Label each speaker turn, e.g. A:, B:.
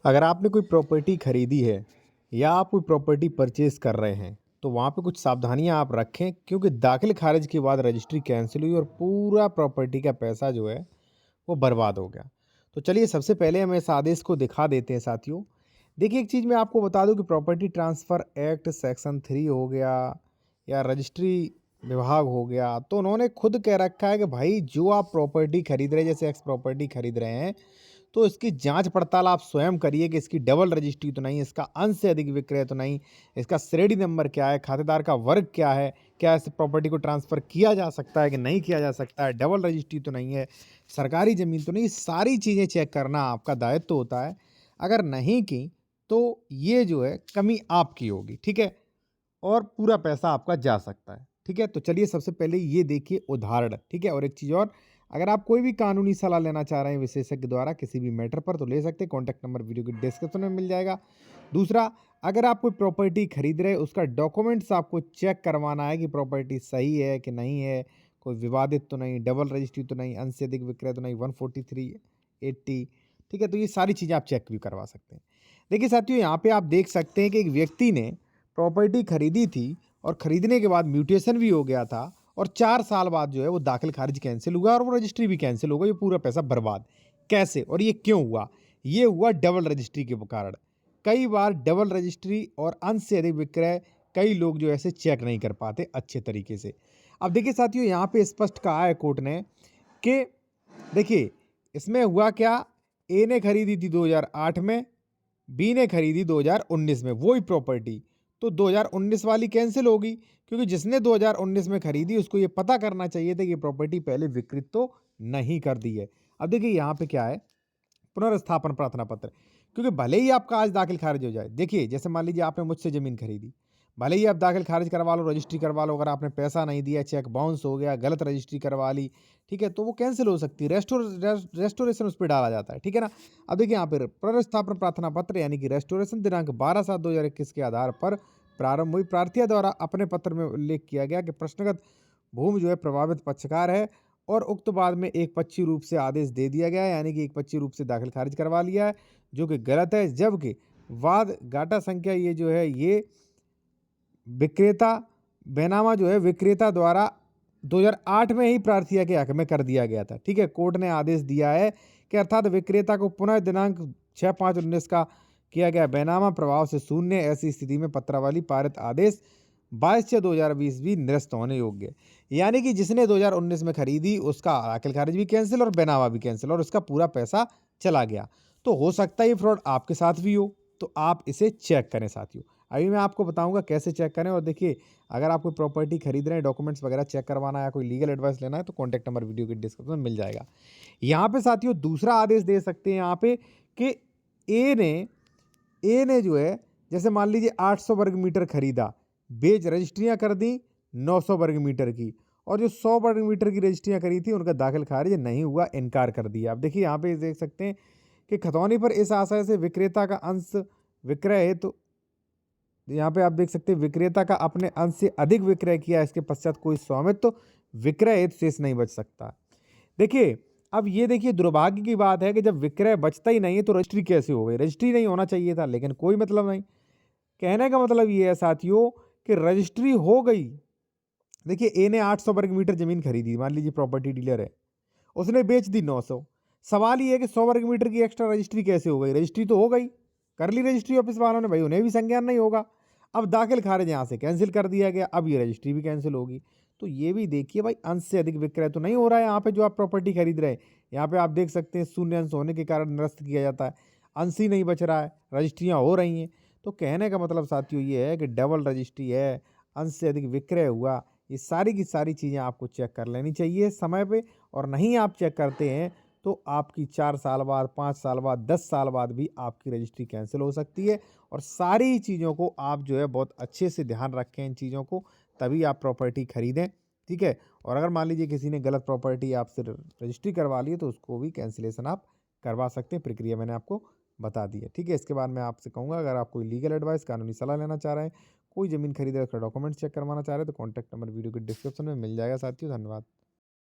A: अगर आपने कोई प्रॉपर्टी खरीदी है या आप कोई प्रॉपर्टी परचेज कर रहे हैं तो वहाँ पे कुछ सावधानियां आप रखें क्योंकि दाखिल खारिज के बाद रजिस्ट्री कैंसिल हुई और पूरा प्रॉपर्टी का पैसा जो है वो बर्बाद हो गया। तो चलिए सबसे पहले हम इस आदेश को दिखा देते हैं साथियों। देखिए एक चीज़ मैं आपको बता दूं कि प्रॉपर्टी ट्रांसफ़र एक्ट सेक्शन 3 हो गया या रजिस्ट्री विभाग हो गया, तो उन्होंने खुद कह रखा है कि भाई जो आप प्रॉपर्टी खरीद रहे हैं, जैसे एक्स प्रॉपर्टी खरीद रहे हैं, तो इसकी जांच पड़ताल आप स्वयं करिए कि इसकी डबल रजिस्ट्री तो नहीं, इसका अंश से अधिक विक्रय तो नहीं, इसका श्रेणी नंबर क्या है, खातेदार का वर्ग क्या है, क्या इस प्रॉपर्टी को ट्रांसफ़र किया जा सकता है कि नहीं किया जा सकता है, डबल रजिस्ट्री तो नहीं है, सरकारी ज़मीन तो नहीं, सारी चीज़ें चेक करना आपका दायित्व होता है। अगर नहीं की तो ये जो है कमी आपकी होगी, ठीक है? और पूरा पैसा आपका जा सकता है, ठीक है? तो चलिए सबसे पहले ये देखिए उदाहरण, ठीक है? और एक चीज़ और, अगर आप कोई भी कानूनी सलाह लेना चाह रहे हैं विशेषज्ञ द्वारा किसी भी मैटर पर तो ले सकते हैं, कॉन्टैक्ट नंबर वीडियो के डिस्क्रिप्शन में मिल जाएगा। दूसरा, अगर आप कोई प्रॉपर्टी खरीद रहे हैं उसका डॉक्यूमेंट्स आपको चेक करवाना है कि प्रॉपर्टी सही है कि नहीं है, कोई विवादित तो नहीं, डबल रजिस्ट्री तो नहीं, अंश से अधिक विक्रय तो नहीं, 143/80, ठीक है? तो ये सारी चीज़ें आप चेक भी करवा सकते हैं। देखिए साथियों, यहाँ पे आप देख सकते हैं कि एक व्यक्ति ने प्रॉपर्टी खरीदी थी और खरीदने के बाद म्यूटेशन भी हो गया था और 4 साल बाद जो है वो दाखिल खारिज कैंसिल हुआ और वो रजिस्ट्री भी कैंसिल हो गई, ये पूरा पैसा बर्बाद। कैसे और ये क्यों हुआ? ये हुआ डबल रजिस्ट्री के कारण। कई बार डबल रजिस्ट्री और अंश से अधिक विक्रय कई लोग जो ऐसे चेक नहीं कर पाते अच्छे तरीके से। अब देखिए साथियों, यहाँ पे स्पष्ट कहा है कोर्ट ने कि देखिए इसमें हुआ क्या, ए ने खरीदी थी 2008 में, बी ने खरीदी 2019 में वही प्रॉपर्टी, तो 2019 वाली कैंसिल होगी क्योंकि जिसने 2019 में खरीदी उसको ये पता करना चाहिए था कि ये प्रॉपर्टी पहले विकृत तो नहीं कर दी है। अब देखिए यहाँ पे क्या है, पुनर्स्थापन प्रार्थना पत्र, क्योंकि भले ही आपका आज दाखिल खारिज हो जाए, देखिए जैसे मान लीजिए आपने मुझसे ज़मीन खरीदी, भले ही आप दाखिल खारिज करवा लो, रजिस्ट्री करवा लो, अगर आपने पैसा नहीं दिया, चेक बाउंस हो गया, गलत रजिस्ट्री करवा ली, ठीक है, तो वो कैंसिल हो सकती है, रेस्टोरेशन उस पर डाला जाता है, ठीक है ना। अब देखिए यहाँ पर पुनर्स्थापन प्रार्थना पत्र यानी कि रेस्टोरेशन दिनांक 12/7/2021 के आधार पर प्रारंभ हुई। प्रार्थी द्वारा अपने पत्र में उल्लेख किया गया कि प्रश्नगत भूमि जो है प्रभावित पक्षकार है और उक्त बाद में एक पक्षी रूप से आदेश दे दिया गया है, यानी कि एक पक्षी रूप से दाखिल खारिज करवा लिया है, जो कि गलत है। जबकि वाद गाटा संख्या ये जो है ये विक्रेता बैनामा जो है विक्रेता द्वारा 2008 में ही प्रार्थिया के हक में कर दिया गया था, ठीक है। कोर्ट ने आदेश दिया है कि अर्थात विक्रेता को पुनः दिनांक 6/5/19 का किया गया बैनामा प्रभाव से शून्य, ऐसी स्थिति में पत्रावली पारित आदेश 22/6/2020 भी निरस्त होने योग्य है। यानी कि जिसने 2019 में खरीदी उसका दाखिल खारिज भी कैंसिल और बैनामा भी कैंसिल और उसका पूरा पैसा चला गया। तो हो सकता है ये फ्रॉड आपके साथ भी हो, तो आप इसे चेक करें साथियों। अभी मैं आपको बताऊंगा कैसे चेक करें। और देखिए, अगर आप कोई प्रॉपर्टी खरीद रहे हैं, डॉक्यूमेंट्स वगैरह चेक करवाना है या कोई लीगल एडवाइस लेना है तो कॉन्टैक्ट नंबर वीडियो के डिस्क्रिप्शन में मिल जाएगा। यहाँ पे साथियों दूसरा आदेश दे सकते हैं यहाँ पे कि ए ने जो है, जैसे मान लीजिए 800 वर्ग मीटर खरीदा, बेच रजिस्ट्रियां कर दी 900 वर्ग मीटर की, और जो 100 वर्ग मीटर की रजिस्ट्रियां करी थी उनका दाखिल खारिज नहीं हुआ, इनकार कर दिया। अब देखिए यहाँ पे देख सकते हैं कि खतौनी पर इस आशय से विक्रेता का अंश विक्रय है, तो यहाँ पे आप देख सकते हैं विक्रेता का अपने अंश से अधिक विक्रय किया, इसके पश्चात कोई स्वामित्व विक्रय हेतु शेष नहीं बच सकता। देखिए अब ये देखिए दुर्भाग्य की बात है कि जब विक्रय बचता ही नहीं है तो रजिस्ट्री कैसे हो गई? रजिस्ट्री नहीं होना चाहिए था, लेकिन कोई मतलब नहीं। कहने का मतलब ये है साथियों कि रजिस्ट्री हो गई। देखिए ए ने 800 वर्ग मीटर जमीन खरीदी, मान लीजिए प्रॉपर्टी डीलर है, उसने बेच दी 900। सवाल ये है कि 100 वर्ग मीटर की एक्स्ट्रा रजिस्ट्री कैसे हो गई? रजिस्ट्री तो हो गई, कर ली रजिस्ट्री ऑफिस वालों ने, भाई उन्हें भी संज्ञान नहीं होगा। अब दाखिल खारिज यहाँ से कैंसिल कर दिया गया, अब ये रजिस्ट्री भी कैंसिल होगी। तो ये भी देखिए भाई, अंश से अधिक विक्रय तो नहीं हो रहा है यहाँ पे जो आप प्रॉपर्टी खरीद रहे हैं। यहाँ पे आप देख सकते हैं शून्य अंश होने के कारण निरस्त किया जाता है, अंश ही नहीं बच रहा है, रजिस्ट्रियाँ हो रही हैं। तो कहने का मतलब साथियों ये है कि डबल रजिस्ट्री है, अंश से अधिक विक्रय हुआ, ये सारी की सारी चीज़ें आपको चेक कर लेनी चाहिए समय पे। और नहीं आप चेक करते हैं तो आपकी 4 साल बाद, 5 साल बाद, 10 साल बाद भी आपकी रजिस्ट्री कैंसिल हो सकती है। और सारी चीज़ों को आप जो है बहुत अच्छे से ध्यान रखें इन चीज़ों को, तभी आप प्रॉपर्टी खरीदें, ठीक है। और अगर मान लीजिए किसी ने गलत प्रॉपर्टी आपसे रजिस्ट्री करवा ली है तो उसको भी कैंसिलेशन आप करवा सकते हैं। प्रक्रिया मैंने आपको बता दी है, ठीक है। इसके बाद मैं आपसे कहूँगा, अगर आप कोई लीगल एडवाइस, कानूनी सलाह लेना चाह रहे हैं, कोई ज़मीन खरीदे उसका डॉक्यूमेंट चेक करवाना चाह रहे हैं तो कॉन्टैक्ट नंबर वीडियो के डिस्क्रिप्शन में मिल जाएगा साथियों। धन्यवाद।